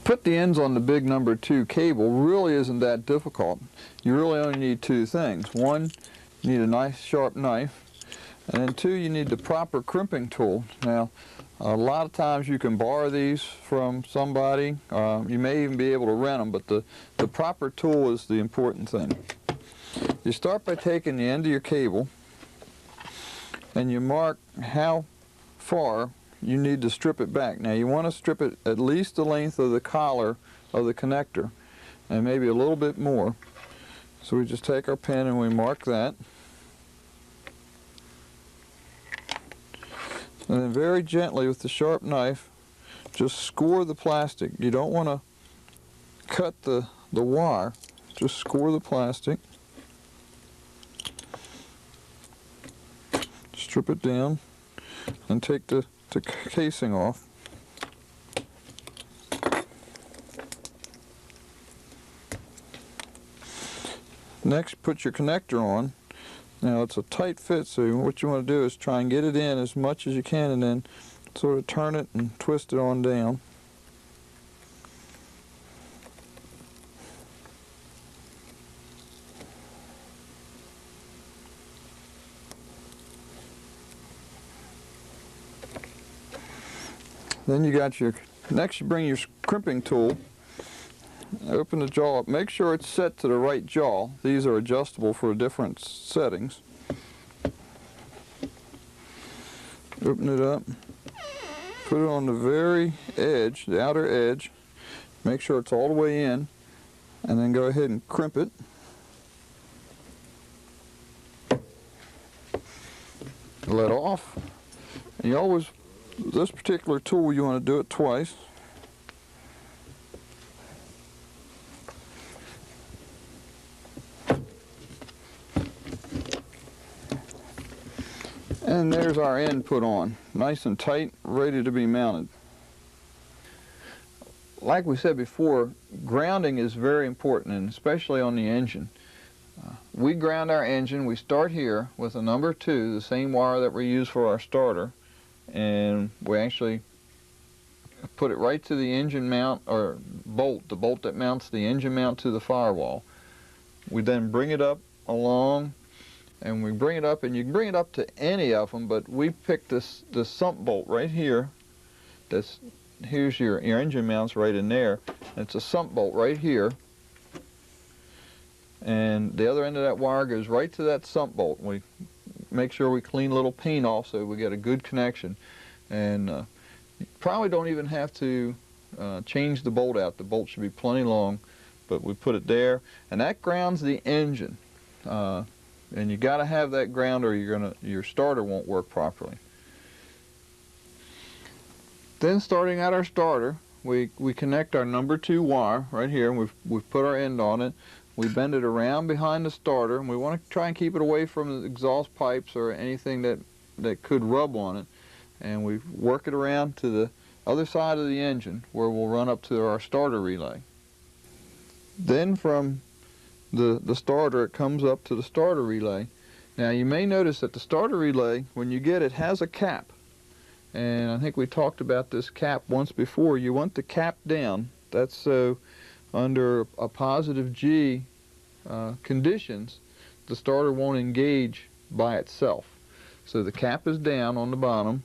put the ends on the big number 2 cable really isn't that difficult. You really only need 2 things. One, you need a nice sharp knife, and then 2, you need the proper crimping tool. Now, a lot of times you can borrow these from somebody. You may even be able to rent them, but the proper tool is the important thing. You start by taking the end of your cable and you mark how far you need to strip it back. Now you want to strip it at least the length of the collar of the connector, and maybe a little bit more. So we just take our pen and we mark that. And then very gently with the sharp knife, just score the plastic. You don't want to cut the wire, just score the plastic. Strip it down and take the casing off. Next, put your connector on. Now it's a tight fit, so what you want to do is try and get it in as much as you can and then sort of turn it and twist it on down. Then you got your, next you bring your crimping tool, open the jaw up, make sure it's set to the right jaw. These are adjustable for different settings. Open it up, put it on the very edge, the outer edge, make sure it's all the way in, and then go ahead and crimp it. Let off. And you always, this particular tool, you want to do it twice. And there's our end put on, nice and tight, ready to be mounted. Like we said before, grounding is very important, and especially on the engine. We ground our engine, we start here with a number 2, the same wire that we use for our starter, and we actually put it right to the engine mount, or bolt, the bolt that mounts the engine mount to the firewall. We then bring it up along, and we bring it up, and you can bring it up to any of them, but we picked this sump bolt right here. Here's your engine mounts right in there. It's a sump bolt right here, and the other end of that wire goes right to that sump bolt. We make sure we clean a little peen off so we get a good connection, and you probably don't even have to change the bolt out. The bolt should be plenty long, but we put it there, and that grounds the engine. And you got to have that ground, or your starter won't work properly. Then, starting at our starter, we connect our number 2 wire right here, and we've put our end on it. We bend it around behind the starter, and we want to try and keep it away from the exhaust pipes or anything that could rub on it. And we work it around to the other side of the engine, where we'll run up to our starter relay. Then from the starter, it comes up to the starter relay. Now you may notice that the starter relay, when you get it, has a cap, and I think we talked about this cap once before. You want the cap down. That's so under a positive G conditions, the starter won't engage by itself. So the cap is down on the bottom,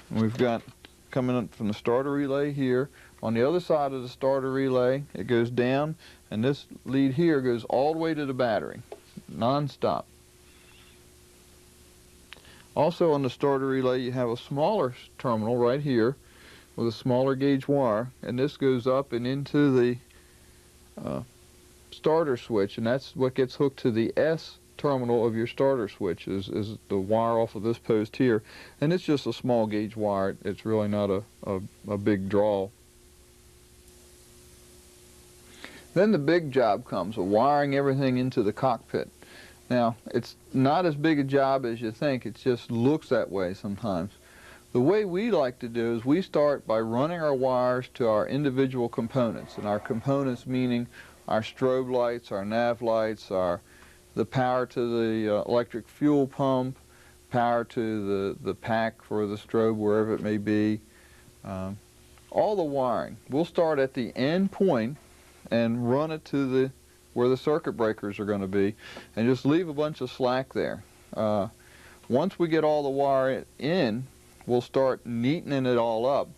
and we've got coming up from the starter relay here. On the other side of the starter relay, it goes down, and this lead here goes all the way to the battery, non-stop. Also on the starter relay, you have a smaller terminal right here with a smaller gauge wire, and this goes up and into the starter switch, and that's what gets hooked to the S terminal of your starter switch, is the wire off of this post here. And it's just a small gauge wire. It's really not a big draw. Then the big job comes of wiring everything into the cockpit. Now, it's not as big a job as you think. It just looks that way sometimes. The way we like to do is we start by running our wires to our individual components, and our components meaning our strobe lights, our nav lights, the power to the electric fuel pump, power to the pack for the strobe, wherever it may be, all the wiring. We'll start at the end point and run it to where the circuit breakers are going to be, and just leave a bunch of slack there. Once we get all the wire in, we'll start neatening it all up,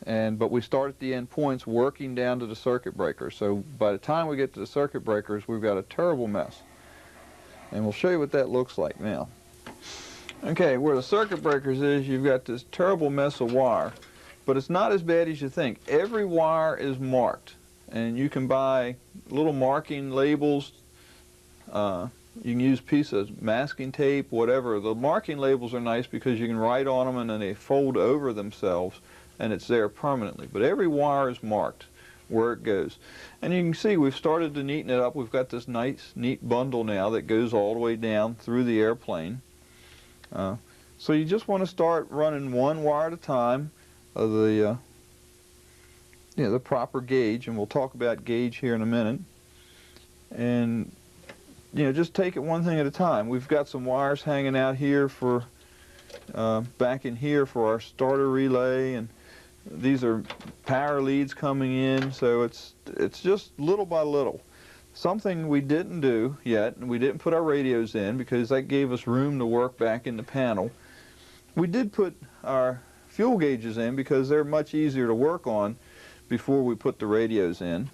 but we start at the end points working down to the circuit breakers. So by the time we get to the circuit breakers, we've got a terrible mess. And we'll show you what that looks like now. Okay, where the circuit breakers is, you've got this terrible mess of wire, but it's not as bad as you think. Every wire is marked, and you can buy little marking labels. You can use a piece of masking tape, whatever. The marking labels are nice because you can write on them and then they fold over themselves and it's there permanently. But every wire is marked where it goes. And you can see we've started to neaten it up. We've got this nice, neat bundle now that goes all the way down through the airplane. So you just want to start running one wire at a time of the proper gauge, and we'll talk about gauge here in a minute. And just take it one thing at a time. We've got some wires hanging out here for back in here for our starter relay, and these are power leads coming in, so it's just little by little. Something we didn't do yet, and we didn't put our radios in because that gave us room to work back in the panel. We did put our fuel gauges in because they're much easier to work on before we put the radios in.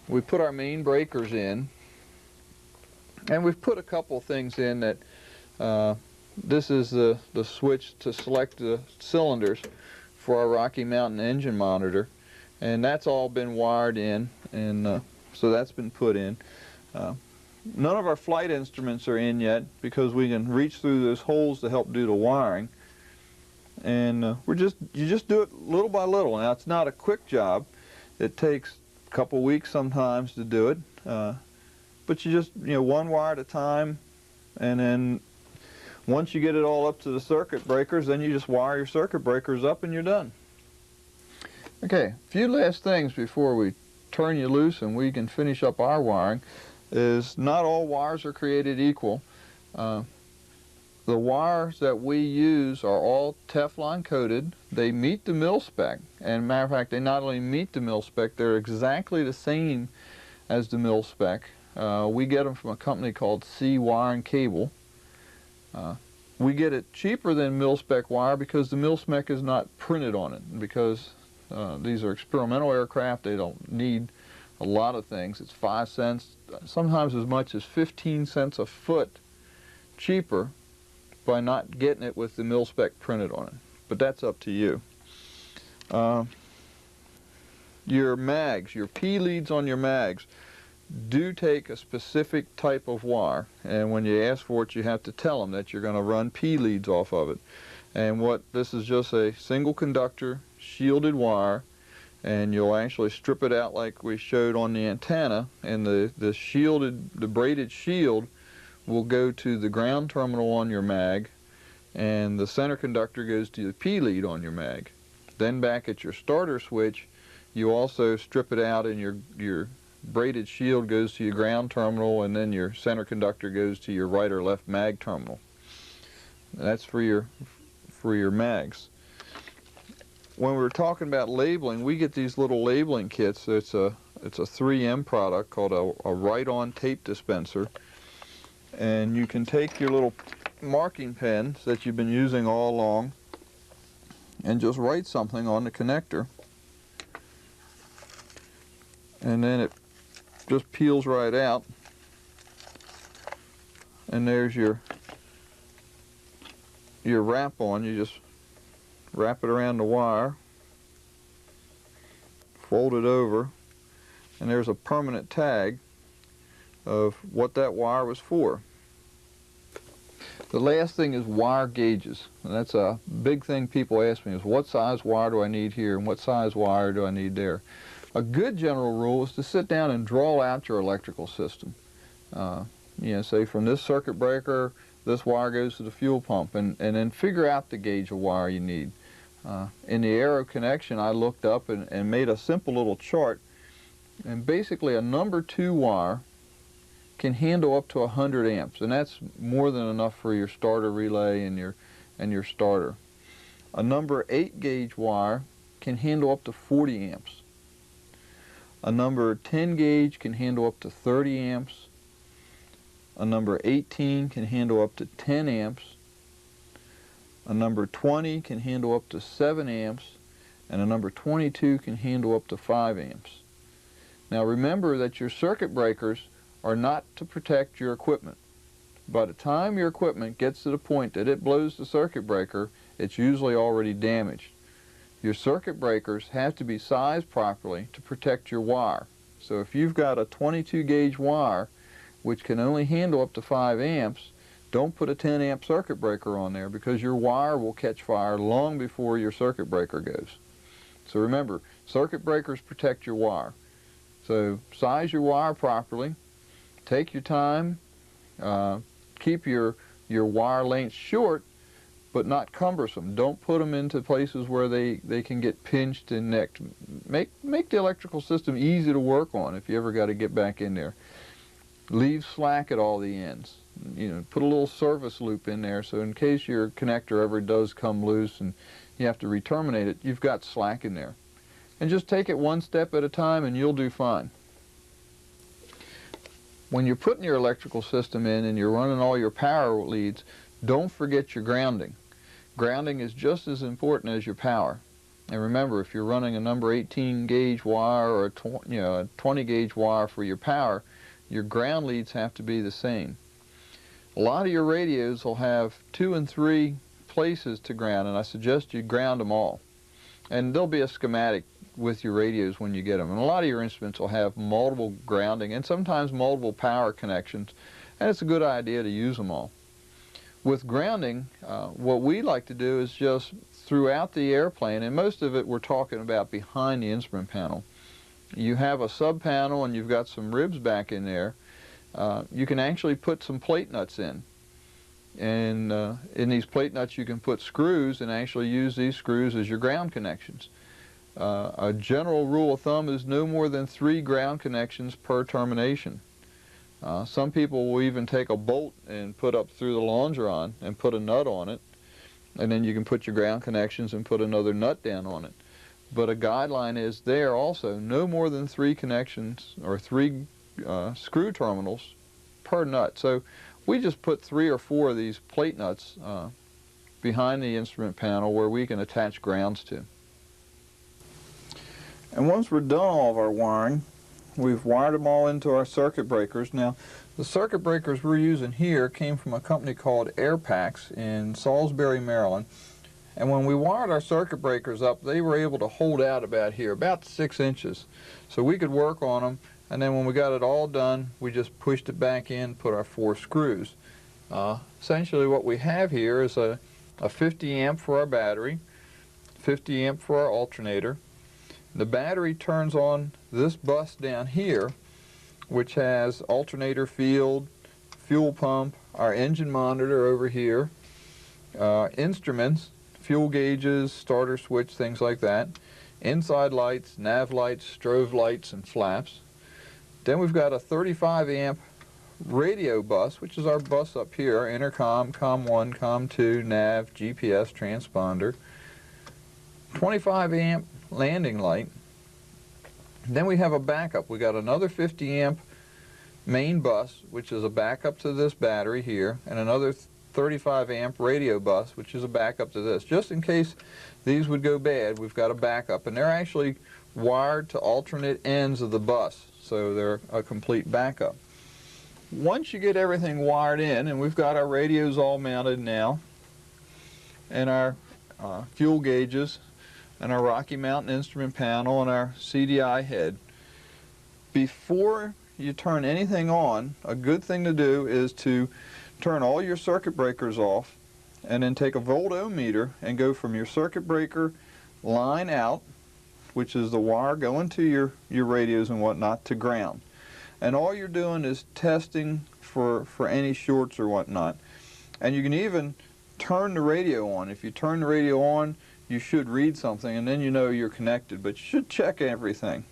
We put our main breakers in, and we've put a couple things in that this is the switch to select the cylinders for our Rocky Mountain engine monitor, and that's all been wired in, and so that's been put in. None of our flight instruments are in yet because we can reach through those holes to help do the wiring, and you just do it little by little. Now it's not a quick job. It takes a couple weeks sometimes to do it, but you just one wire at a time, and then once you get it all up to the circuit breakers, then you just wire your circuit breakers up and you're done. Okay, a few last things before we turn you loose and we can finish up our wiring is not all wires are created equal. The wires that we use are all Teflon coated. They meet the mil spec, and matter of fact, they not only meet the mil spec, they're exactly the same as the mil spec. We get them from a company called C Wire and Cable. We get it cheaper than mil spec wire because the mil spec is not printed on it, because these are experimental aircraft. They don't need a lot of things. It's 5 cents, sometimes as much as 15 cents a foot cheaper by not getting it with the mil spec printed on it. But that's up to you. Your mags, your P leads on your mags, do take a specific type of wire, and when you ask for it, you have to tell them that you're going to run P leads off of it. And this is just a single conductor shielded wire, and you'll actually strip it out like we showed on the antenna, and the braided shield will go to the ground terminal on your mag, and the center conductor goes to the P lead on your mag. Then back at your starter switch, you also strip it out, and your braided shield goes to your ground terminal, and then your center conductor goes to your right or left mag terminal. That's for your mags. When we're talking about labeling, we get these little labeling kits. It's a 3M product called a Write-On tape dispenser, and you can take your little marking pens that you've been using all along and just write something on the connector, and then it just peels right out, and there's your wrap on. You just wrap it around the wire, fold it over, and there's a permanent tag of what that wire was for. The last thing is wire gauges, and that's a big thing people ask me, is what size wire do I need here and what size wire do I need there. A good general rule is to sit down and draw out your electrical system. Say from this circuit breaker, this wire goes to the fuel pump, and then figure out the gauge of wire you need. In the Aero connection, I looked up and made a simple little chart, and basically a number 2 wire can handle up to 100 amps, and that's more than enough for your starter relay and your starter. A number 8 gauge wire can handle up to 40 amps. A number 10 gauge can handle up to 30 amps. A number 18 can handle up to 10 amps. A number 20 can handle up to 7 amps. And a number 22 can handle up to 5 amps. Now remember that your circuit breakers are not to protect your equipment. By the time your equipment gets to the point that it blows the circuit breaker, it's usually already damaged. Your circuit breakers have to be sized properly to protect your wire. So if you've got a 22 gauge wire which can only handle up to 5 amps, don't put a 10 amp circuit breaker on there, because your wire will catch fire long before your circuit breaker goes. So remember, circuit breakers protect your wire. So size your wire properly, take your time, keep your wire lengths short but not cumbersome. Don't put them into places where they can get pinched and nicked. Make the electrical system easy to work on if you ever got to get back in there. Leave slack at all the ends. You know, put a little service loop in there so in case your connector ever does come loose and you have to re-terminate it, you've got slack in there. And just take it one step at a time and you'll do fine. When you're putting your electrical system in and you're running all your power leads, don't forget your grounding. Grounding is just as important as your power. And remember, if you're running a number 18 gauge wire or a 20 gauge wire for your power, your ground leads have to be the same. A lot of your radios will have 2 and 3 places to ground, and I suggest you ground them all. And there'll be a schematic with your radios when you get them. And a lot of your instruments will have multiple grounding and sometimes multiple power connections, and it's a good idea to use them all. With grounding, what we like to do is just throughout the airplane, and most of it we're talking about behind the instrument panel. You have a sub panel and you've got some ribs back in there. You can actually put some plate nuts in. And in these plate nuts you can put screws and actually use these screws as your ground connections. A general rule of thumb is no more than 3 ground connections per termination. Some people will even take a bolt and put up through the longeron and put a nut on it, and then you can put your ground connections and put another nut down on it. But a guideline is there also no more than 3 connections or 3 screw terminals per nut. So we just put 3 or 4 of these plate nuts behind the instrument panel where we can attach grounds to. And once we're done all of our wiring, we've wired them all into our circuit breakers. Now, the circuit breakers we're using here came from a company called Airpacks in Salisbury, Maryland. And when we wired our circuit breakers up, they were able to hold out about here, about 6 inches. So we could work on them, and then when we got it all done, we just pushed it back in, put our 4 screws. Essentially what we have here is a 50 amp for our battery, 50 amp for our alternator. The battery turns on this bus down here, which has alternator field, fuel pump, our engine monitor over here, instruments, fuel gauges, starter switch, things like that, inside lights, nav lights, strobe lights, and flaps. Then we've got a 35 amp radio bus, which is our bus up here, intercom, COM1, COM2, nav, GPS, transponder, 25 amp landing light. Then we have a backup. We got another 50 amp main bus, which is a backup to this battery here, and another 35 amp radio bus, which is a backup to this. Just in case these would go bad, we've got a backup, and they're actually wired to alternate ends of the bus, so they're a complete backup. Once you get everything wired in, and we've got our radios all mounted now, and our fuel gauges, and our Rocky Mountain instrument panel, and our CDI head, before you turn anything on, a good thing to do is to turn all your circuit breakers off, and then take a voltometer and go from your circuit breaker line out, which is the wire going to your radios and whatnot, to ground. And all you're doing is testing for any shorts or whatnot. And you can even turn the radio on. If you turn the radio on, you should read something, and then you know you're connected, but you should check everything.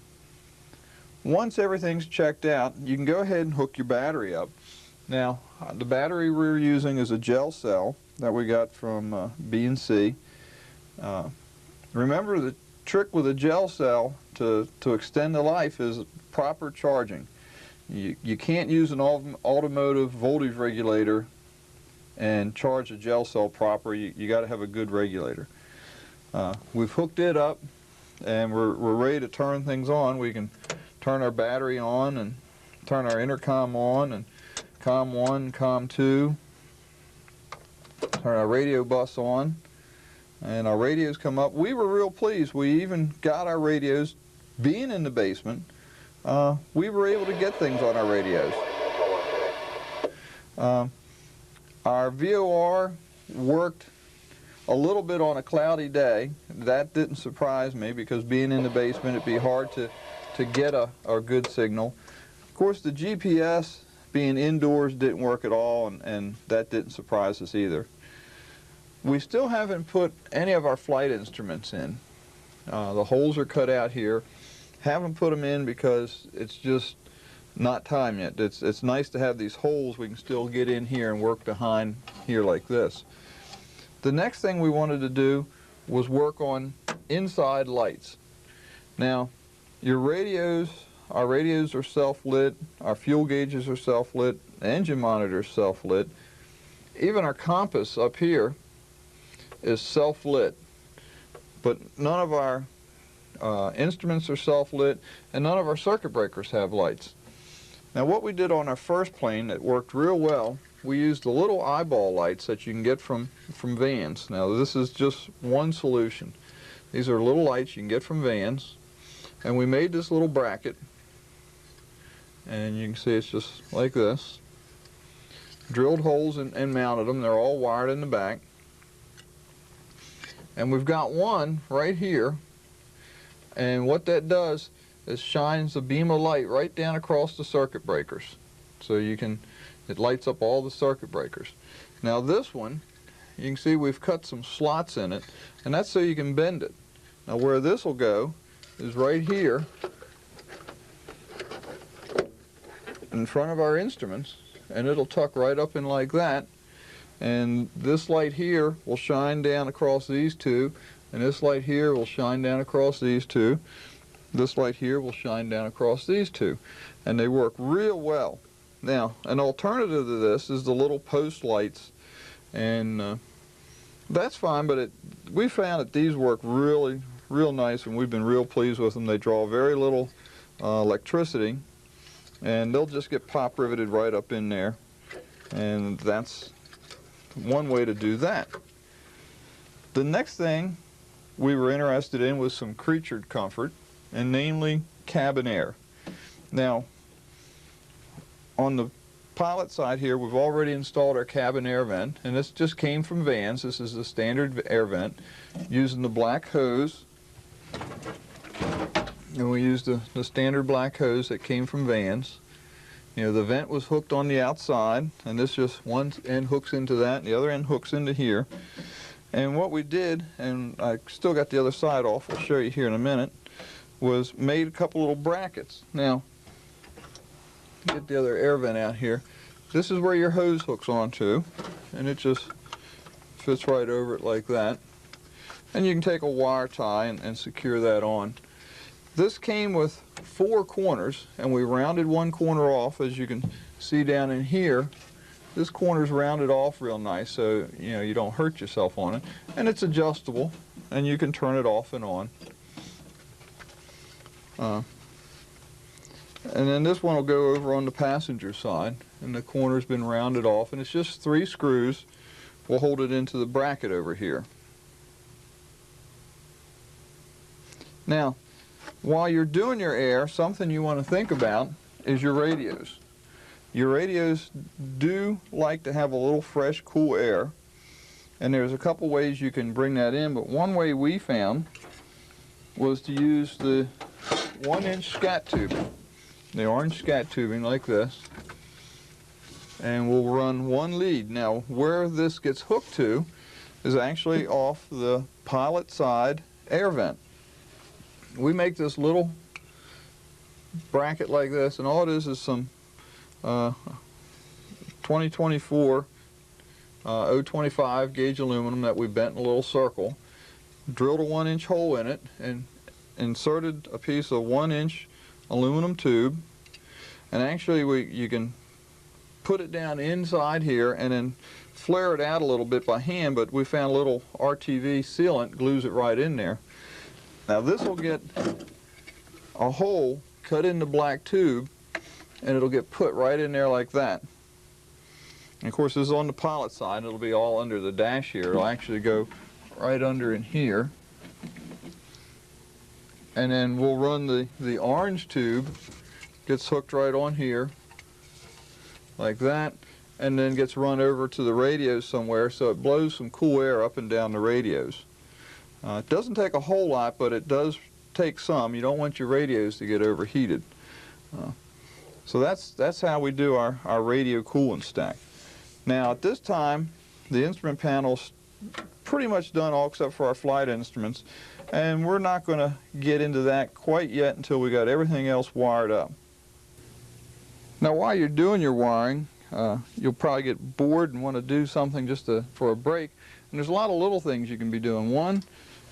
Once everything's checked out, you can go ahead and hook your battery up. Now, the battery we're using is a gel cell that we got from B&C. Remember that trick with a gel cell to extend the life is proper charging. You can't use an automotive voltage regulator and charge a gel cell proper. You got to have a good regulator. We've hooked it up, and we're ready to turn things on. We can turn our battery on and turn our intercom on, and COM 1, COM 2, turn our radio bus on, and our radios come up. We were real pleased. We even got our radios, being in the basement, we were able to get things on our radios. Our VOR worked a little bit on a cloudy day. That didn't surprise me, because being in the basement, it'd be hard to get a good signal. Of course, the GPS being indoors didn't work at all, and that didn't surprise us either. We still haven't put any of our flight instruments in. The holes are cut out here. Haven't put them in because it's just not time yet. It's nice to have these holes we can still get in here and work behind here like this. The next thing we wanted to do was work on inside lights. Now, our radios are self-lit, our fuel gauges are self-lit, the engine monitor is self-lit. Even our compass up here is self-lit, but none of our instruments are self-lit, and none of our circuit breakers have lights. Now, what we did on our first plane that worked real well, we used the little eyeball lights that you can get from VANS. Now, this is just one solution. These are little lights you can get from VANS, and we made this little bracket, and you can see it's just like this. Drilled holes and mounted them. They're all wired in the back. And we've got one right here, and what that does is shines a beam of light right down across the circuit breakers. So it lights up all the circuit breakers. Now this one, you can see we've cut some slots in it, and that's so you can bend it. Now where this will go is right here in front of our instruments, and it'll tuck right up in like that. And this light here will shine down across these two, and this light here will shine down across these two. This light here will shine down across these two, and they work real well. Now, an alternative to this is the little post lights, and that's fine, but we found that these work really, real nice, and we've been real pleased with them. They draw very little electricity, and they'll just get pop riveted right up in there, and that's one way to do that. The next thing we were interested in was some creature comfort, and namely cabin air. Now, on the pilot side here, we've already installed our cabin air vent, and this just came from VANS. This is the standard air vent using the black hose, and we used the standard black hose that came from VANS. You know, the vent was hooked on the outside, and this just one end hooks into that, and the other end hooks into here. And what we did, and I still got the other side off, I'll show you here in a minute, was made a couple little brackets. Now, get the other air vent out here. This is where your hose hooks onto, and it just fits right over it like that. And you can take a wire tie and secure that on. This came with 4 corners, and we rounded one corner off. As you can see down in here, this corner's rounded off real nice, so you don't hurt yourself on it. And it's adjustable, and you can turn it off and on. And then this one will go over on the passenger side, and the corner's been rounded off, and it's just 3 screws will hold it into the bracket over here. Now, while you're doing your air, something you want to think about is your radios. Your radios do like to have a little fresh, cool air, and there's a couple ways you can bring that in, but one way we found was to use the 1-inch scat tubing, the orange scat tubing like this, and we'll run one lead. Now, where this gets hooked to is actually off the pilot side air vent. We make this little bracket like this, and all it is some 2024 025 gauge aluminum that we bent in a little circle, drilled a 1-inch hole in it, and inserted a piece of 1-inch aluminum tube, and actually you can put it down inside here and then flare it out a little bit by hand, but we found a little RTV sealant glues it right in there. Now this will get a hole cut in the black tube, and it'll get put right in there like that. And of course this is on the pilot side, it'll be all under the dash here. It'll actually go right under in here. And then we'll run the orange tube, gets hooked right on here, like that, and then gets run over to the radios somewhere so it blows some cool air up and down the radios. It doesn't take a whole lot, but it does take some. You don't want your radios to get overheated. So that's how we do our radio coolant stack. Now at this time, the instrument panel's pretty much done, all except for our flight instruments, and we're not going to get into that quite yet until we got everything else wired up. Now while you're doing your wiring, you'll probably get bored and want to do something just for a break, and there's a lot of little things you can be doing. One,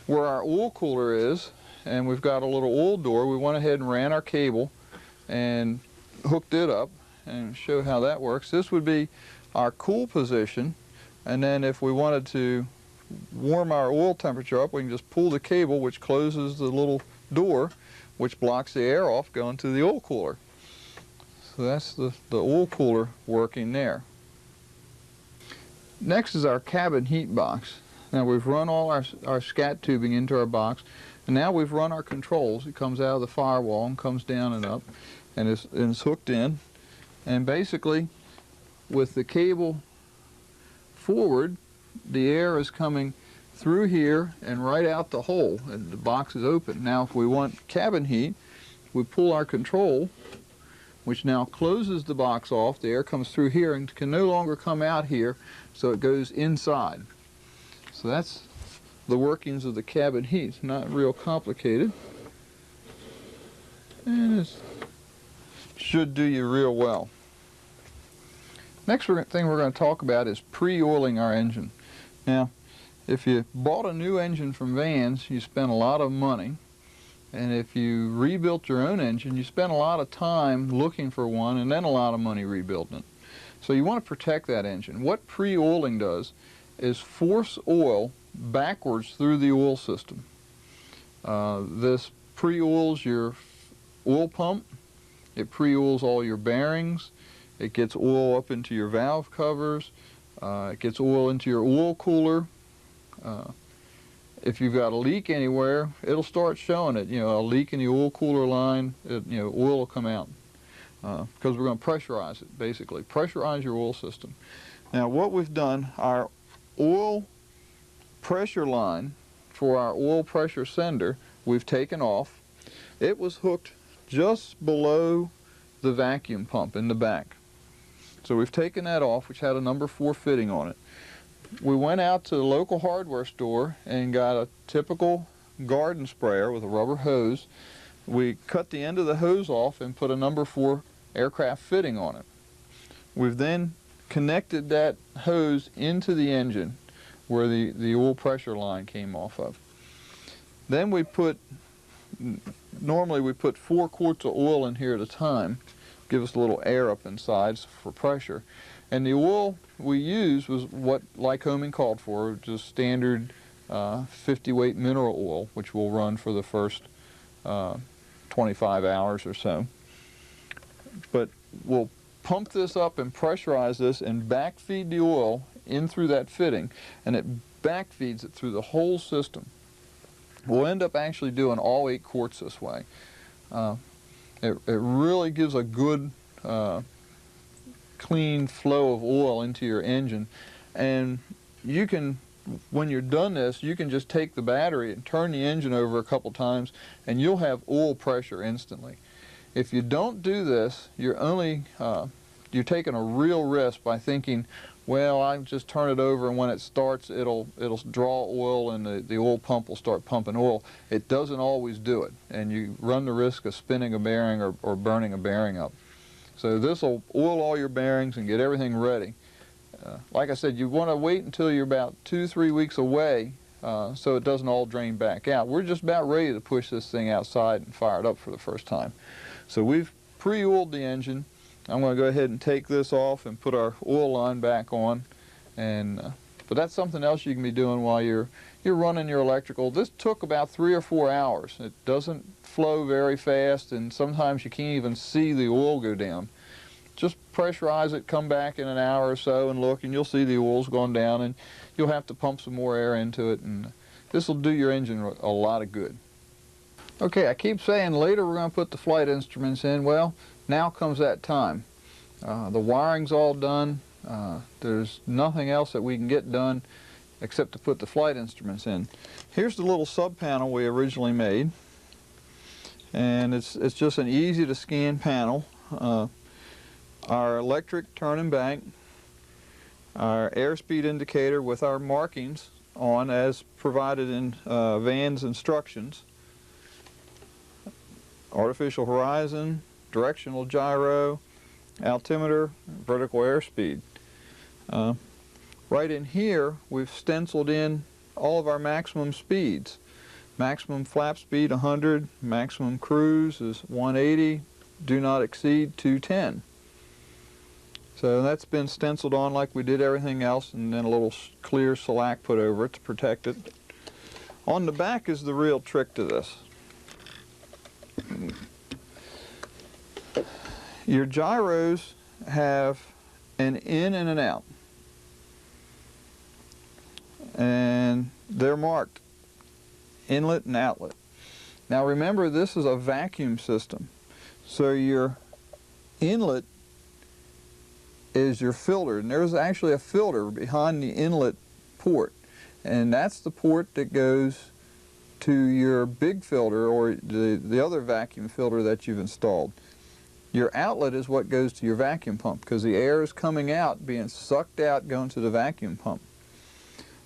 where our oil cooler is, and we've got a little oil door, we went ahead and ran our cable and hooked it up, and show how that works. This would be our cool position, and then if we wanted to warm our oil temperature up, we can just pull the cable, which closes the little door, which blocks the air off going to the oil cooler. So that's the oil cooler working there. Next is our cabin heat box. Now we've run all our scat tubing into our box, and now we've run our controls. It comes out of the firewall and comes down and up, and it's hooked in. And basically, with the cable forward, the air is coming through here and right out the hole, and the box is open. Now if we want cabin heat, we pull our control, which now closes the box off. The air comes through here and can no longer come out here, so it goes inside. So that's the workings of the cabin heat. It's not real complicated, and it should do you real well. Next thing we're going to talk about is pre-oiling our engine. Now, if you bought a new engine from VANS, you spent a lot of money, and if you rebuilt your own engine, you spent a lot of time looking for one and then a lot of money rebuilding it. So you want to protect that engine. What pre-oiling does is force oil backwards through the oil system. This pre-oils your oil pump, it pre-oils all your bearings, it gets oil up into your valve covers, it gets oil into your oil cooler. If you've got a leak anywhere, it'll start showing it. You know, a leak in the oil cooler line, oil will come out. Because we're going to pressurize it, basically. Pressurize your oil system. Now what we've done, our oil pressure line for our oil pressure sender, we've taken off. It was hooked just below the vacuum pump in the back. So we've taken that off, which had a number 4 fitting on it. We went out to the local hardware store and got a typical garden sprayer with a rubber hose. We cut the end of the hose off and put a number 4 aircraft fitting on it. We've then connected that hose into the engine where the oil pressure line came off of. Then normally we put 4 quarts of oil in here at a time, give us a little air up inside for pressure. And the oil we used was what Lycoming called for, just standard 50 weight mineral oil, which will run for the first 25 hours or so. But we'll pump this up and pressurize this and backfeed the oil in through that fitting, and it backfeeds it through the whole system. We'll end up actually doing all 8 quarts this way. It really gives a good clean flow of oil into your engine, and you can, when you're done this, you can just take the battery and turn the engine over a couple times and you'll have oil pressure instantly. If you don't do this, you're taking a real risk by thinking, well, I just turn it over and when it starts it'll draw oil and the oil pump will start pumping oil. It doesn't always do it, and you run the risk of spinning a bearing or burning a bearing up. So this will oil all your bearings and get everything ready. Like I said, you want to wait until you're about 2-3 weeks away so it doesn't all drain back out. We're just about ready to push this thing outside and fire it up for the first time. So we've pre-oiled the engine. I'm going to go ahead and take this off and put our oil line back on. But that's something else you can be doing while you're running your electrical. This took about 3 or 4 hours. It doesn't flow very fast, and sometimes you can't even see the oil go down. Just pressurize it, come back in an hour or so and look, and you'll see the oil's gone down, and you'll have to pump some more air into it, and this will do your engine a lot of good. Okay, I keep saying later we're going to put the flight instruments in. Well, now comes that time. The wiring's all done. There's nothing else that we can get done except to put the flight instruments in. Here's the little sub panel we originally made, and it's just an easy to scan panel. Our electric turning bank, our airspeed indicator with our markings on as provided in VANS instructions, artificial horizon, directional gyro, altimeter, vertical airspeed. Right in here we've stenciled in all of our maximum speeds. Maximum flap speed 100, maximum cruise is 180, do not exceed 210. So that's been stenciled on like we did everything else, and then a little clear shellac put over it to protect it. On the back is the real trick to this. Your gyros have an in and an out, and they're marked inlet and outlet. Now remember, this is a vacuum system, so your inlet is your filter, and there's actually a filter behind the inlet port, and that's the port that goes to your big filter or the other vacuum filter that you've installed. Your outlet is what goes to your vacuum pump, because the air is coming out, being sucked out, going to the vacuum pump.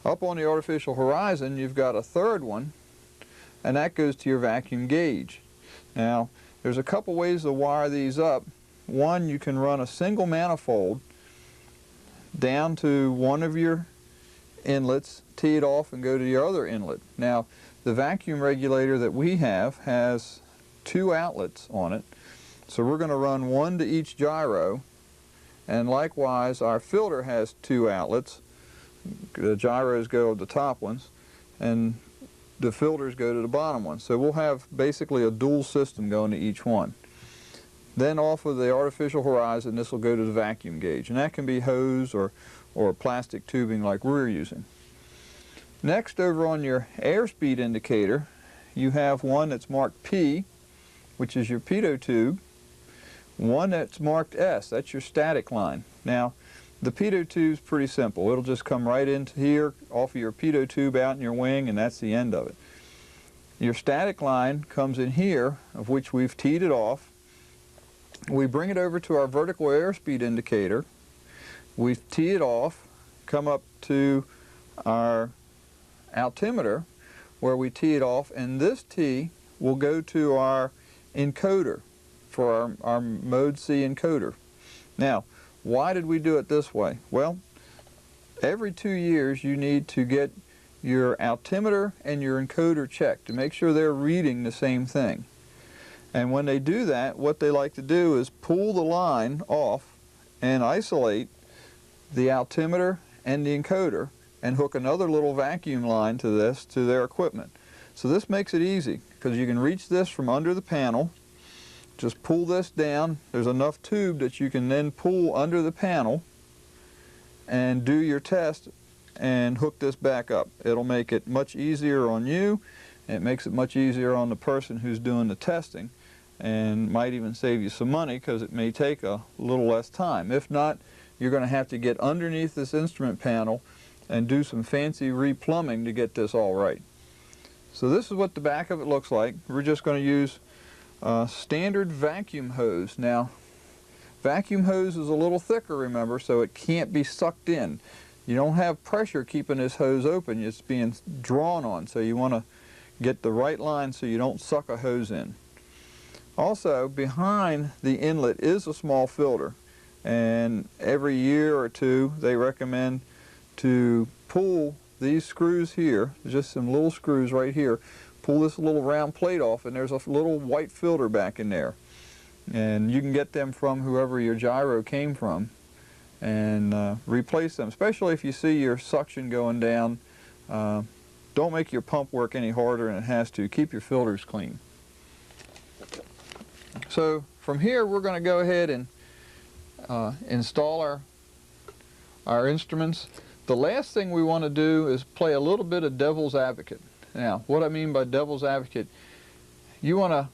Up on the artificial horizon, you've got a third one, and that goes to your vacuum gauge. Now, there's a couple ways to wire these up. One, you can run a single manifold down to one of your inlets, tee it off, and go to your other inlet. Now, the vacuum regulator that we have has 2 outlets on it, so we're going to run one to each gyro, and likewise our filter has 2 outlets. The gyros go to the top ones, and the filters go to the bottom ones. So we'll have basically a dual system going to each one. Then off of the artificial horizon, this will go to the vacuum gauge, and that can be hose or plastic tubing like we're using. Next, over on your airspeed indicator, you have one that's marked P, which is your pitot tube, one that's marked S, that's your static line. Now, the pitot tube is pretty simple. It'll just come right into here, off of your pitot tube out in your wing, and that's the end of it. Your static line comes in here, of which we've teed it off. We bring it over to our vertical airspeed indicator. We tee it off, come up to our altimeter where we tee it off, and this tee will go to our encoder for our mode C encoder. Now, why did we do it this way? Well, every 2 years you need to get your altimeter and your encoder checked to make sure they're reading the same thing. And when they do that, what they like to do is pull the line off and isolate the altimeter and the encoder and hook another little vacuum line to this, to their equipment. So this makes it easy, because you can reach this from under the panel, just pull this down. There's enough tube that you can then pull under the panel and do your test and hook this back up. It'll make it much easier on you, and it makes it much easier on the person who's doing the testing, and might even save you some money because it may take a little less time. If not, you're going to have to get underneath this instrument panel and do some fancy replumbing to get this all right. So this is what the back of it looks like. We're just going to use standard vacuum hose. Now, vacuum hose is a little thicker, remember, so it can't be sucked in. You don't have pressure keeping this hose open, it's being drawn on, so you want to get the right line so you don't suck a hose in. Also, behind the inlet is a small filter, and every year or two they recommend to pull these screws here, just some little screws right here, pull this little round plate off, and there's a little white filter back in there. And you can get them from whoever your gyro came from and replace them, especially if you see your suction going down. Don't make your pump work any harder than it has to. Keep your filters clean. So from here we're going to go ahead and install our instruments. The last thing we want to do is play a little bit of devil's advocate. Now, what I mean by devil's advocate, you want to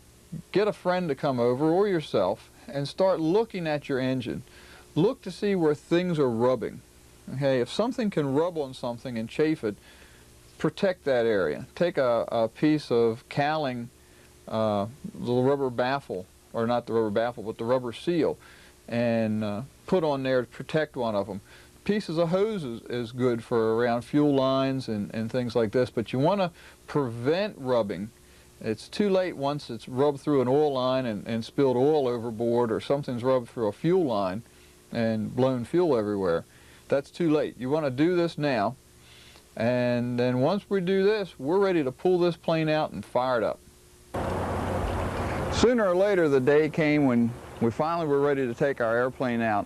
get a friend to come over or yourself and start looking at your engine. Look to see where things are rubbing. Okay, if something can rub on something and chafe it, protect that area. Take a piece of cowling, the rubber baffle, or not the rubber baffle, but the rubber seal, and put on there to protect one of them. Pieces of hose is good for around fuel lines and things like this, but you want to prevent rubbing. It's too late once it's rubbed through an oil line and spilled oil overboard, or something's rubbed through a fuel line and blown fuel everywhere. That's too late. You want to do this now, and then once we do this, we're ready to pull this plane out and fire it up. Sooner or later the day came when we finally were ready to take our airplane out.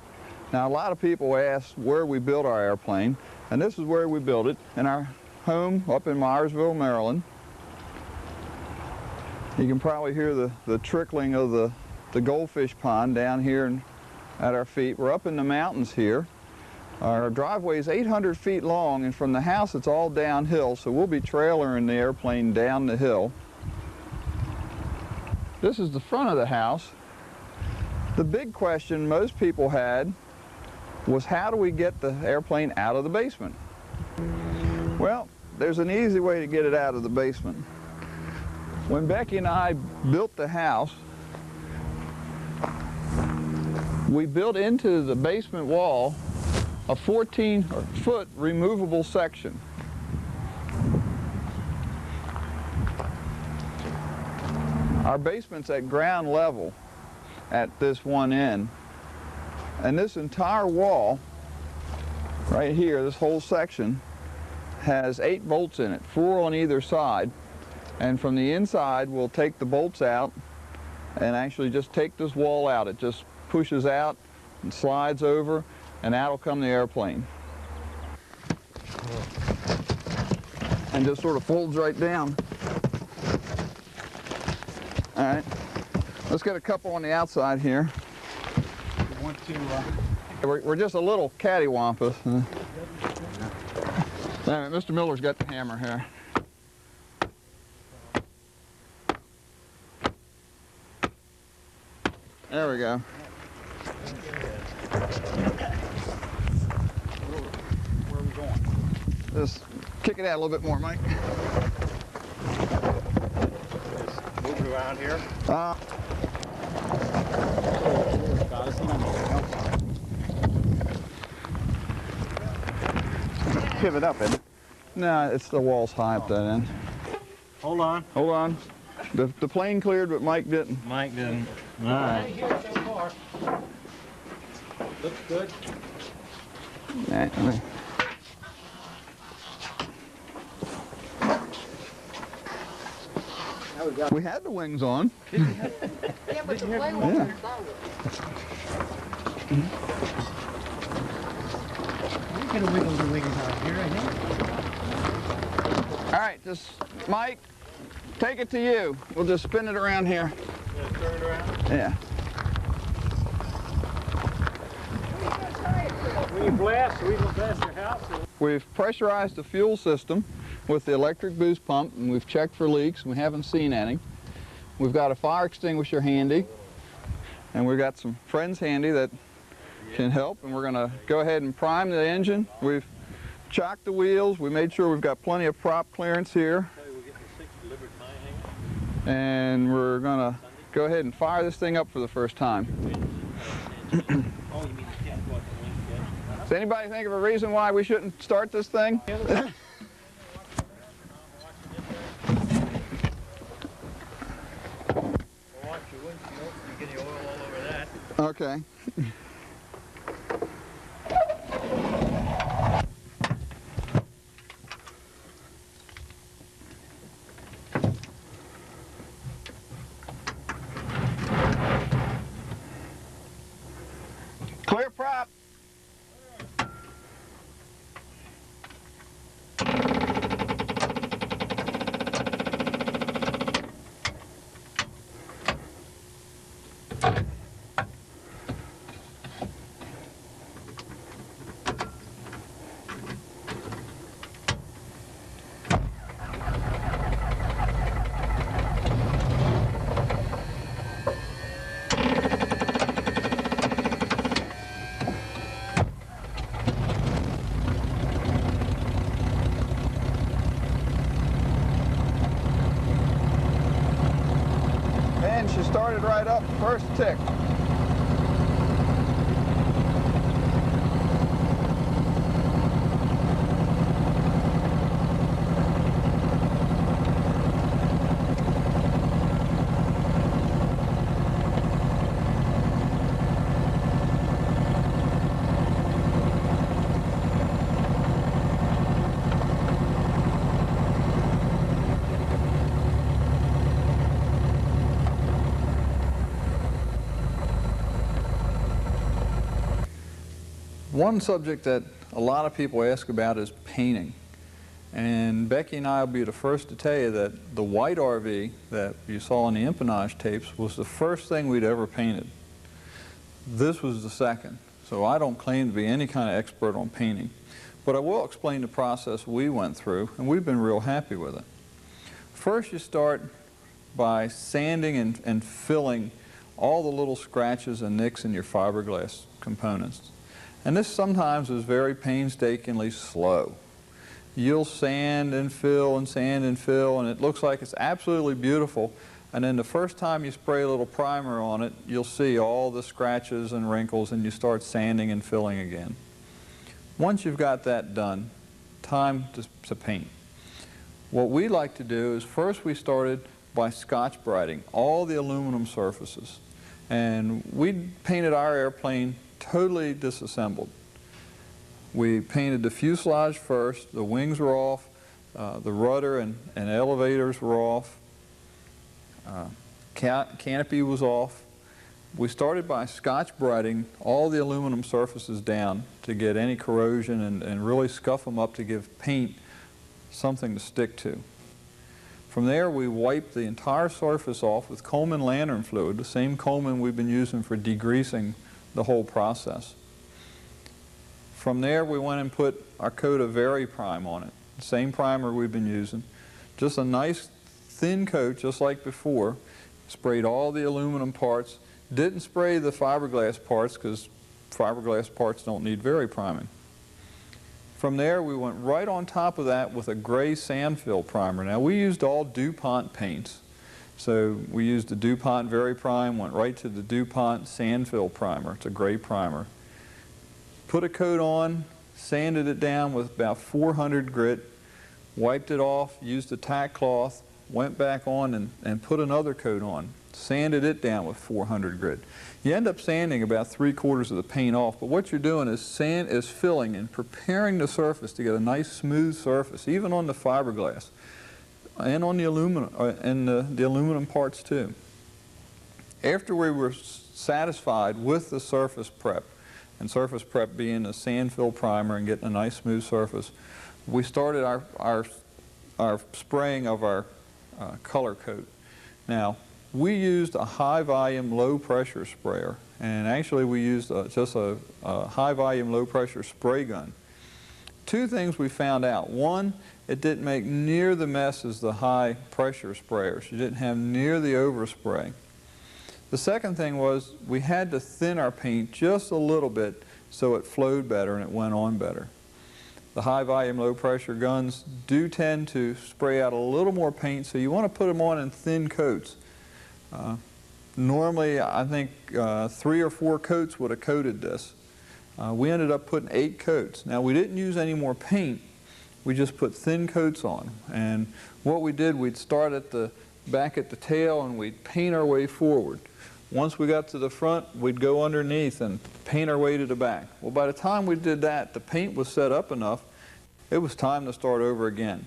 Now, a lot of people ask where we built our airplane, and this is where we built it, in our home up in Myersville, Maryland. You can probably hear the trickling of the goldfish pond down here at our feet. We're up in the mountains here. Our driveway is 800 feet long, and from the house it's all downhill, so we'll be trailering the airplane down the hill. This is the front of the house. The big question most people had was, how do we get the airplane out of the basement? Well, there's an easy way to get it out of the basement. When Becky and I built the house, we built into the basement wall a 14-foot removable section. Our basement's at ground level at this one end, and this entire wall right here, this whole section, has 8 bolts in it, 4 on either side, and from the inside we'll take the bolts out and actually just take this wall out. It just pushes out and slides over, and out will come the airplane. And just sort of folds right down. All right, let's get a couple on the outside here. You want to, We're just a little cattywampus. All right, Mr. Miller's got the hammer here. There we go. where are we going? Just kick it out a little bit more, Mike. Just move it around here. Pivot up, isn't it? No, it's the wall's high up that end. Hold on. Hold on. The plane cleared, but Mike didn't. Mike didn't. All right. Here so far. Looks good. All right. We had the wings on. Yeah, but the plane wasn't solid. You can wiggle the wings out here, I think. All right, just Mike, take it to you. We'll just spin it around here. Yeah, turn it around. Yeah. When you blast, we will blast your house. We've pressurized the fuel system with the electric boost pump, and we've checked for leaks, and we haven't seen any. We've got a fire extinguisher handy, and we've got some friends handy that can help, and we're going to go ahead and prime the engine. We've chocked the wheels. We made sure we've got plenty of prop clearance here. And we're going to go ahead and fire this thing up for the first time. Does anybody think of a reason why we shouldn't start this thing? Okay. again, she started right up, first tick. One subject that a lot of people ask about is painting. And Becky and I will be the first to tell you that the white RV that you saw on the empennage tapes was the first thing we'd ever painted. This was the second. So I don't claim to be any kind of expert on painting. But I will explain the process we went through, and we've been real happy with it. First, you start by sanding and filling all the little scratches and nicks in your fiberglass components. And this sometimes is very painstakingly slow. You'll sand and fill and sand and fill, and it looks like it's absolutely beautiful. And then the first time you spray a little primer on it, you'll see all the scratches and wrinkles, and you start sanding and filling again. Once you've got that done, time to paint. What we like to do is first we started by Scotch-Brighting all the aluminum surfaces. And we painted our airplane totally disassembled. We painted the fuselage first, the wings were off, the rudder and elevators were off, canopy was off. We started by Scotch-Brighting all the aluminum surfaces down to get any corrosion and really scuff them up to give paint something to stick to. From there, we wiped the entire surface off with Coleman lantern fluid, the same Coleman we've been using for degreasing the whole process. From there, we went and put our coat of VARIPRIME on it, the same primer we've been using. Just a nice thin coat, just like before. Sprayed all the aluminum parts. Didn't spray the fiberglass parts because fiberglass parts don't need VARIPRIMing. From there, we went right on top of that with a gray sand fill primer. Now, we used all DuPont paints. So we used the DuPont VARIPRIME, went right to the DuPont sand fill primer. It's a gray primer. Put a coat on, sanded it down with about 400 grit, wiped it off, used a tack cloth, went back on and put another coat on. Sanded it down with 400 grit. You end up sanding about 3/4 of the paint off, but what you're doing is filling and preparing the surface to get a nice smooth surface, even on the fiberglass and on the aluminum and the aluminum parts too. After we were satisfied with the surface prep, and surface prep being the sand fill primer and getting a nice smooth surface, we started our spraying of our color coat. Now, we used a high volume, low pressure sprayer, and actually we used just a high volume, low pressure spray gun. Two things we found out. One, it didn't make near the mess as the high pressure sprayers. You didn't have near the overspray. The second thing was we had to thin our paint just a little bit so it flowed better and it went on better. The high volume, low pressure guns do tend to spray out a little more paint, so you want to put them on in thin coats. Normally, I think 3 or 4 coats would have coated this. We ended up putting 8 coats. Now, we didn't use any more paint. We just put thin coats on. And what we did, we'd start at the back at the tail and we'd paint our way forward. Once we got to the front, we'd go underneath and paint our way to the back. Well, by the time we did that, the paint was set up enough, it was time to start over again.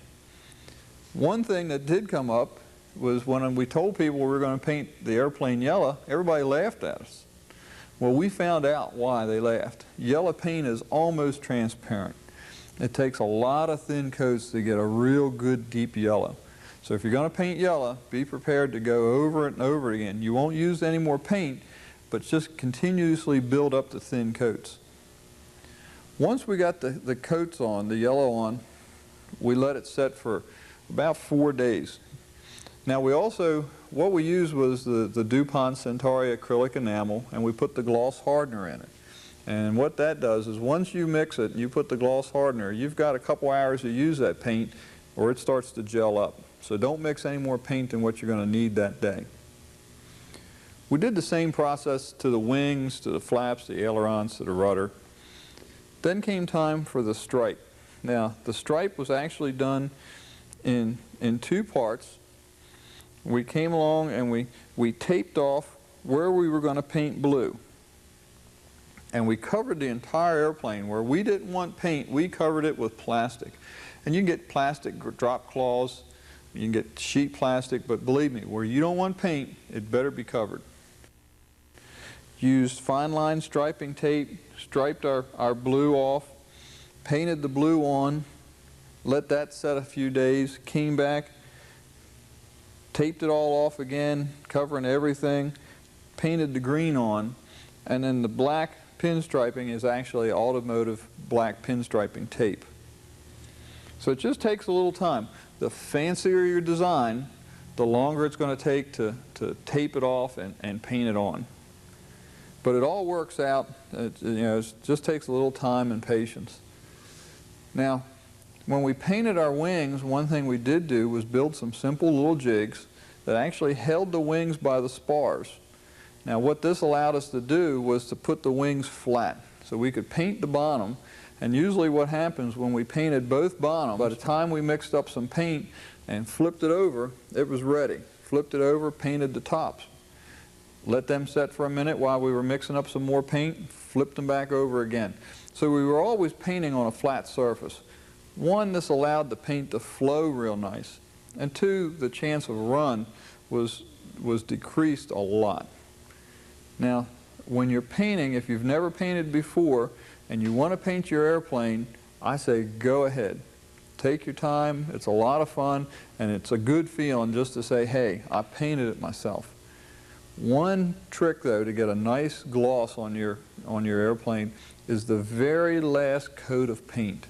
One thing that did come up was when we told people we were going to paint the airplane yellow, everybody laughed at us. Well, we found out why they laughed. Yellow paint is almost transparent. It takes a lot of thin coats to get a real good deep yellow. So if you're going to paint yellow, be prepared to go over it and over again. You won't use any more paint, but just continuously build up the thin coats. Once we got the coats on, the yellow on, we let it set for about 4 days. Now we also, what we used was the DuPont Centauri acrylic enamel, and we put the gloss hardener in it. And what that does is once you mix it and you put the gloss hardener, you've got a couple hours to use that paint or it starts to gel up. So don't mix any more paint than what you're going to need that day. We did the same process to the wings, to the flaps, the ailerons, to the rudder. Then came time for the stripe. Now, the stripe was actually done in two parts. We came along and we taped off where we were going to paint blue. And we covered the entire airplane. Where we didn't want paint, we covered it with plastic. And you can get plastic drop cloths, you can get sheet plastic, but believe me, where you don't want paint, it better be covered. Used fine line striping tape, striped our blue off, painted the blue on, let that set a few days, came back, taped it all off again, covering everything, painted the green on, and then the black pinstriping is actually automotive black pinstriping tape. So it just takes a little time. The fancier your design, the longer it's going to take to tape it off and paint it on. But it all works out. It just takes a little time and patience. Now, when we painted our wings, one thing we did do was build some simple little jigs that actually held the wings by the spars. Now, what this allowed us to do was to put the wings flat. So we could paint the bottom, and usually what happens when we painted both bottoms, by the time we mixed up some paint and flipped it over, it was ready. Flipped it over, painted the tops. Let them set for a minute while we were mixing up some more paint, flipped them back over again. So we were always painting on a flat surface. One, this allowed the paint to flow real nice. And two, the chance of run was decreased a lot. Now, when you're painting, if you've never painted before and you want to paint your airplane, I say go ahead. Take your time. It's a lot of fun, and it's a good feeling just to say, hey, I painted it myself. One trick, though, to get a nice gloss on your airplane is the very last coat of paint.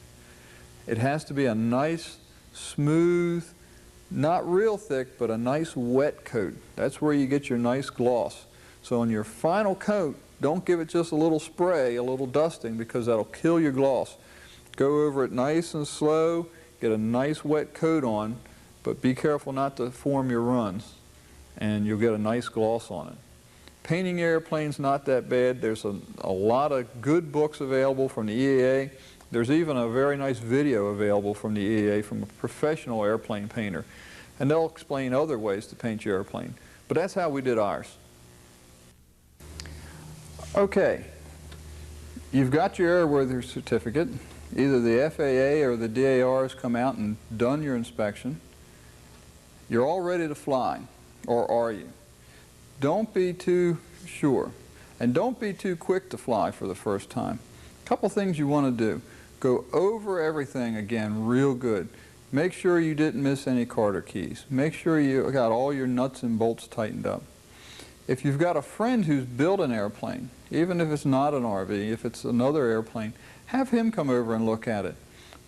It has to be a nice, smooth, not real thick, but a nice wet coat. That's where you get your nice gloss. So on your final coat, don't give it just a little spray, a little dusting, because that'll kill your gloss. Go over it nice and slow, get a nice wet coat on, but be careful not to form your runs, and you'll get a nice gloss on it. Painting your airplane's not that bad. There's a lot of good books available from the EAA. There's even a very nice video available from the EAA from a professional airplane painter. And they'll explain other ways to paint your airplane. But that's how we did ours. Okay, you've got your airworthiness certificate. Either the FAA or the DAR has come out and done your inspection. You're all ready to fly, or are you? Don't be too sure, and don't be too quick to fly for the first time. A couple things you want to do. Go over everything again real good. Make sure you didn't miss any Carter keys. Make sure you got all your nuts and bolts tightened up. If you've got a friend who's built an airplane, even if it's not an RV, if it's another airplane, have him come over and look at it.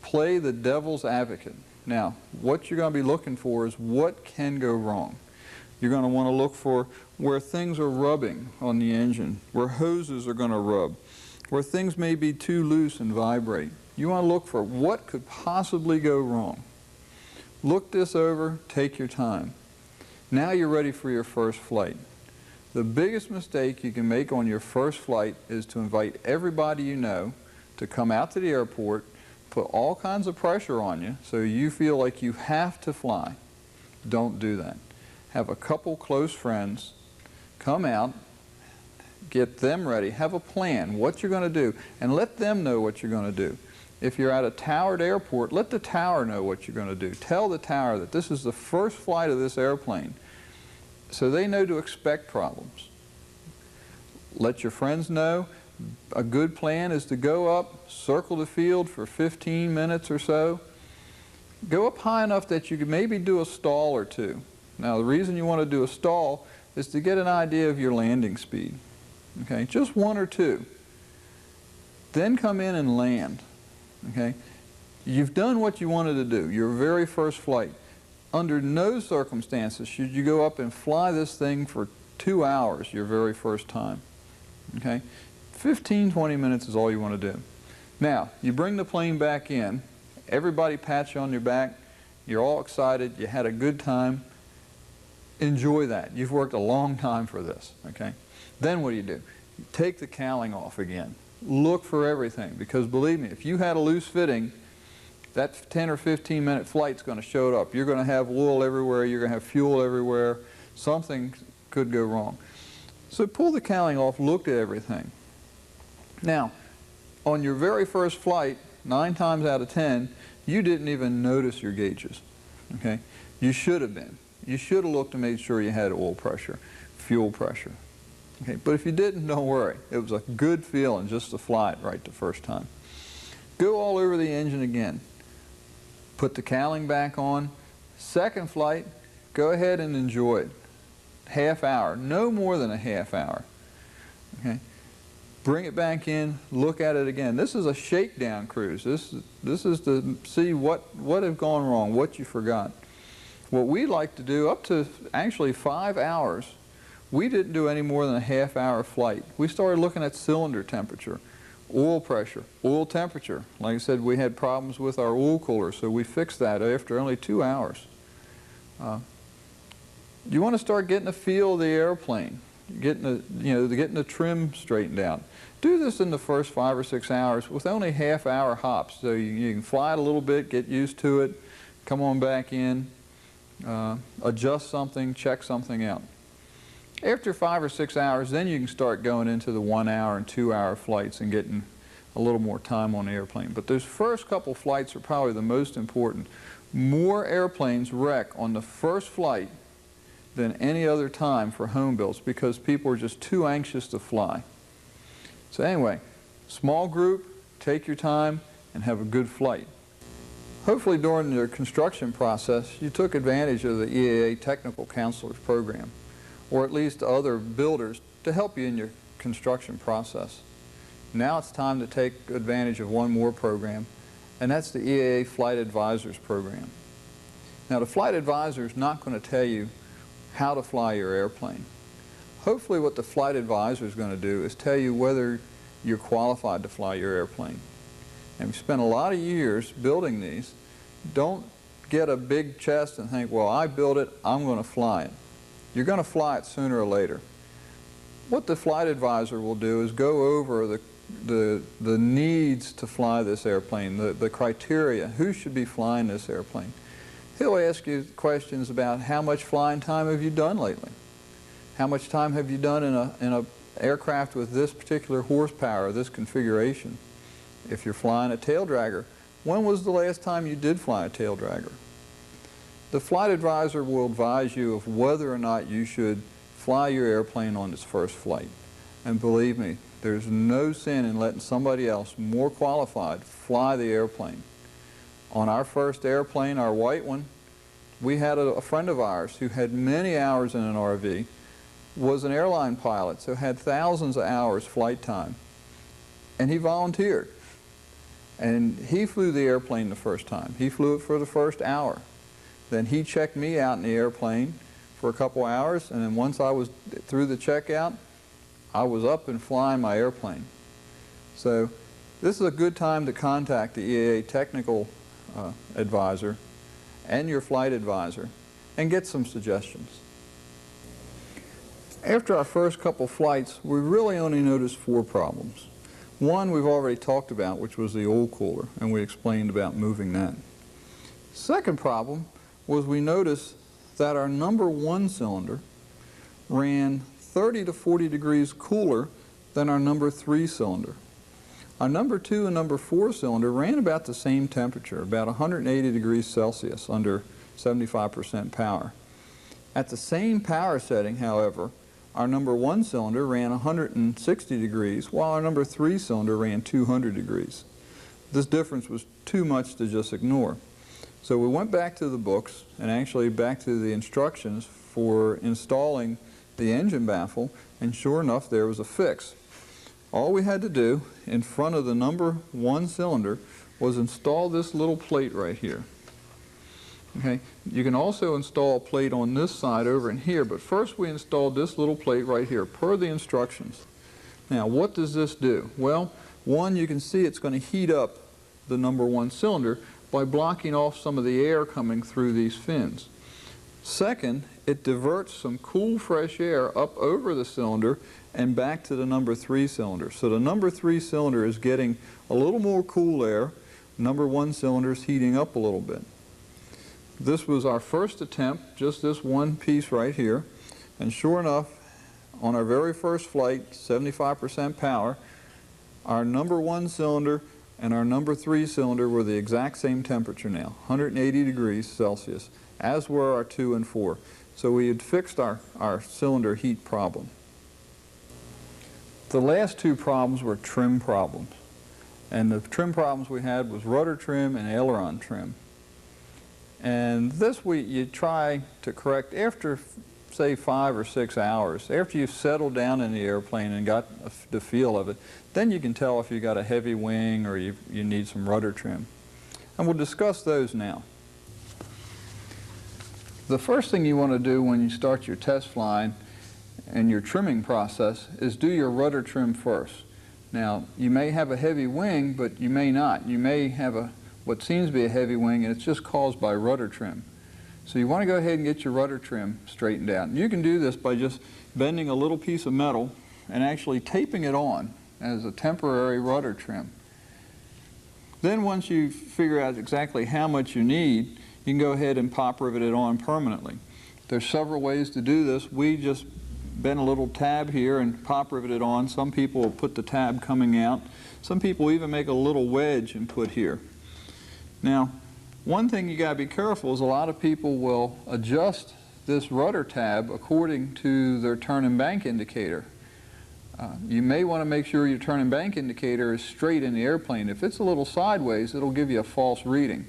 Play the devil's advocate. Now, what you're going to be looking for is what can go wrong. You're going to want to look for where things are rubbing on the engine, where hoses are going to rub, where things may be too loose and vibrate. You want to look for what could possibly go wrong. Look this over, take your time. Now you're ready for your first flight. The biggest mistake you can make on your first flight is to invite everybody you know to come out to the airport, put all kinds of pressure on you so you feel like you have to fly. Don't do that. Have a couple close friends, come out, get them ready, have a plan, what you're going to do, and let them know what you're going to do. If you're at a towered airport, let the tower know what you're going to do. Tell the tower that this is the first flight of this airplane, so they know to expect problems. Let your friends know. A good plan is to go up, circle the field for 15 minutes or so. Go up high enough that you can maybe do a stall or two. Now, the reason you want to do a stall is to get an idea of your landing speed. Okay, just one or two. Then come in and land. Okay, you've done what you wanted to do, your very first flight. Under no circumstances should you go up and fly this thing for 2 hours your very first time. Okay, 15, 20 minutes is all you want to do. Now, you bring the plane back in, everybody pats you on your back, you're all excited, you had a good time. enjoy that. You've worked a long time for this, okay? Then what do? You take the cowling off again. Look for everything, because believe me, if you had a loose fitting, that 10 or 15 minute flight's going to show up. You're going to have oil everywhere, you're going to have fuel everywhere, something could go wrong. So pull the cowling off, look at everything. Now, on your very first flight, 9 times out of 10, you didn't even notice your gauges, okay? You should have been. You should have looked and made sure you had oil pressure, fuel pressure. Okay, but if you didn't, don't worry. It was a good feeling just to fly it right the first time. Go all over the engine again. Put the cowling back on. Second flight, go ahead and enjoy it. Half hour, no more than a half hour. Okay? Bring it back in, look at it again. This is a shakedown cruise. This is to see what have gone wrong, what you forgot. What we like to do, up to actually 5 hours, we didn't do any more than a half hour flight. We started looking at cylinder temperature, oil pressure, oil temperature. Like I said, we had problems with our oil cooler, so we fixed that after only 2 hours. You want to start getting a feel of the airplane, getting the trim straightened out. Do this in the first 5 or 6 hours with only half hour hops, so you can fly it a little bit, get used to it, come on back in, adjust something, check something out. After 5 or 6 hours, then you can start going into the 1 hour and 2 hour flights and getting a little more time on the airplane. But those first couple flights are probably the most important. More airplanes wreck on the first flight than any other time for home builds because people are just too anxious to fly. So anyway, small group, take your time, and have a good flight. Hopefully during your construction process, you took advantage of the EAA Technical Counselors Program, or at least other builders to help you in your construction process. Now it's time to take advantage of one more program, and that's the EAA Flight Advisors Program. Now the Flight Advisor is not going to tell you how to fly your airplane. Hopefully what the Flight Advisor is going to do is tell you whether you're qualified to fly your airplane. And we spent a lot of years building these. Don't get a big chest and think, well, I built it, I'm going to fly it. You're going to fly it sooner or later. What the Flight Advisor will do is go over the needs to fly this airplane, the criteria, who should be flying this airplane. He'll ask you questions about how much flying time have you done lately? How much time have you done in a aircraft with this particular horsepower, this configuration? If you're flying a tail dragger, when was the last time you did fly a tail dragger? The Flight Advisor will advise you of whether or not you should fly your airplane on its first flight. And believe me, there's no sin in letting somebody else more qualified fly the airplane. On our first airplane, our white one, we had a friend of ours who had many hours in an RV, was an airline pilot, so had thousands of hours flight time. And he volunteered. And he flew the airplane the first time. He flew it for the first hour. Then he checked me out in the airplane for a couple hours, and then once I was through the checkout, I was up and flying my airplane. So this is a good time to contact the EAA Technical Advisor and your Flight Advisor and get some suggestions. After our first couple flights, we really only noticed 4 problems. One we've already talked about, which was the oil cooler, and we explained about moving that. Second problem was we noticed that our number 1 cylinder ran 30 to 40 degrees cooler than our number 3 cylinder. Our number 2 and number 4 cylinder ran about the same temperature, about 180 degrees Celsius, under 75% power. At the same power setting, however, our number 1 cylinder ran 160 degrees, while our number 3 cylinder ran 200 degrees. This difference was too much to just ignore. So we went back to the books, and actually back to the instructions for installing the engine baffle, and sure enough, there was a fix. All we had to do in front of the number 1 cylinder was install this little plate right here. Okay, you can also install a plate on this side over in here, but first we installed this little plate right here per the instructions. Now what does this do? Well, one, you can see it's going to heat up the number 1 cylinder by blocking off some of the air coming through these fins. Second, it diverts some cool fresh air up over the cylinder and back to the number 3 cylinder. So the number 3 cylinder is getting a little more cool air. Number 1 cylinder is heating up a little bit. This was our first attempt, just this one piece right here. And sure enough, on our very first flight, 75% power, our number 1 cylinder and our number 3 cylinder were the exact same temperature now, 180 degrees Celsius, as were our 2 and 4. So we had fixed our cylinder heat problem. The last 2 problems were trim problems. And the trim problems we had was rudder trim and aileron trim. And this you try to correct after, say, 5 or 6 hours. After you've settled down in the airplane and got the feel of it, then you can tell if you got a heavy wing or you need some rudder trim. And we'll discuss those now. The first thing you want to do when you start your test flying and your trimming process is do your rudder trim first. Now, you may have a heavy wing, but you may not. You may have what seems to be a heavy wing, and it's just caused by rudder trim. So you want to go ahead and get your rudder trim straightened out. You can do this by just bending a little piece of metal and actually taping it on as a temporary rudder trim. Then once you figure out exactly how much you need, you can go ahead and pop rivet it on permanently. There's several ways to do this. We just bend a little tab here and pop rivet it on. Some people will put the tab coming out. Some people even make a little wedge and put here. Now, one thing you got to be careful is a lot of people will adjust this rudder tab according to their turn and bank indicator. You may want to make sure your turn and bank indicator is straight in the airplane. If it's a little sideways, it'll give you a false reading.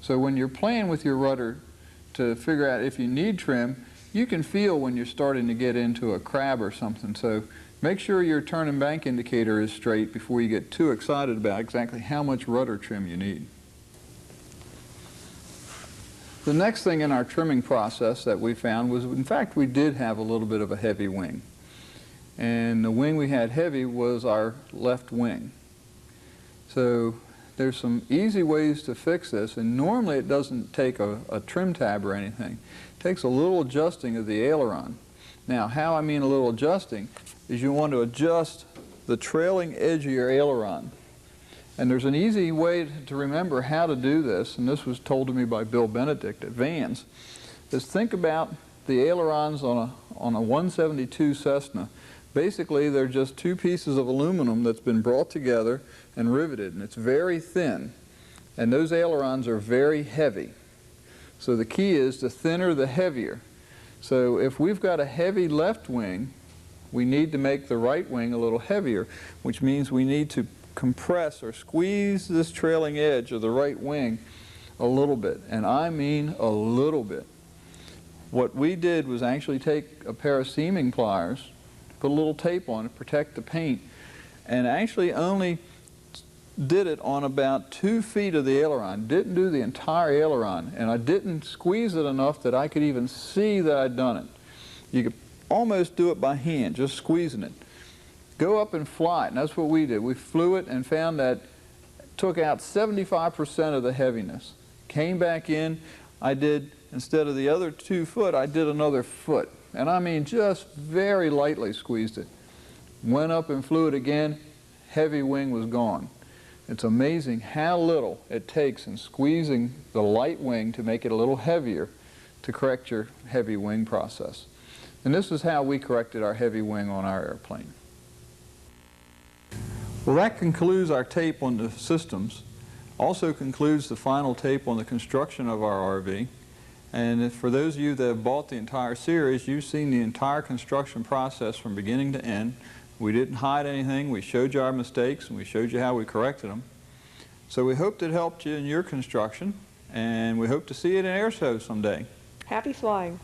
So when you're playing with your rudder to figure out if you need trim, you can feel when you're starting to get into a crab or something. So make sure your turn and bank indicator is straight before you get too excited about exactly how much rudder trim you need. The next thing in our trimming process that we found was, in fact, we did have a little bit of a heavy wing. And the wing we had heavy was our left wing. So there's some easy ways to fix this, and normally it doesn't take a trim tab or anything. It takes a little adjusting of the aileron. Now, how I mean a little adjusting is you want to adjust the trailing edge of your aileron. And there's an easy way to remember how to do this, and this was told to me by Bill Benedict at VANS, is think about the ailerons on a 172 Cessna. Basically, they're just 2 pieces of aluminum that's been brought together and riveted, and it's very thin. And those ailerons are very heavy. So the key is the thinner, the heavier. So if we've got a heavy left wing, we need to make the right wing a little heavier, which means we need to compress or squeeze this trailing edge of the right wing a little bit, and I mean a little bit. What we did was actually take a pair of seaming pliers, put a little tape on it, protect the paint, and actually only did it on about 2 feet of the aileron. Didn't do the entire aileron, and I didn't squeeze it enough that I could even see that I'd done it. You could almost do it by hand, just squeezing it. Go up and fly it, and that's what we did. We flew it and found that it took out 75% of the heaviness. Came back in, I did, instead of the other 2 foot, I did another foot. And I mean just very lightly squeezed it. Went up and flew it again, heavy wing was gone. It's amazing how little it takes in squeezing the light wing to make it a little heavier to correct your heavy wing process. And this is how we corrected our heavy wing on our airplane. Well, that concludes our tape on the systems. Also concludes the final tape on the construction of our RV. And for those of you that have bought the entire series, you've seen the entire construction process from beginning to end. We didn't hide anything. We showed you our mistakes, and we showed you how we corrected them. So we hope it helped you in your construction, and we hope to see you at an air show someday. Happy flying.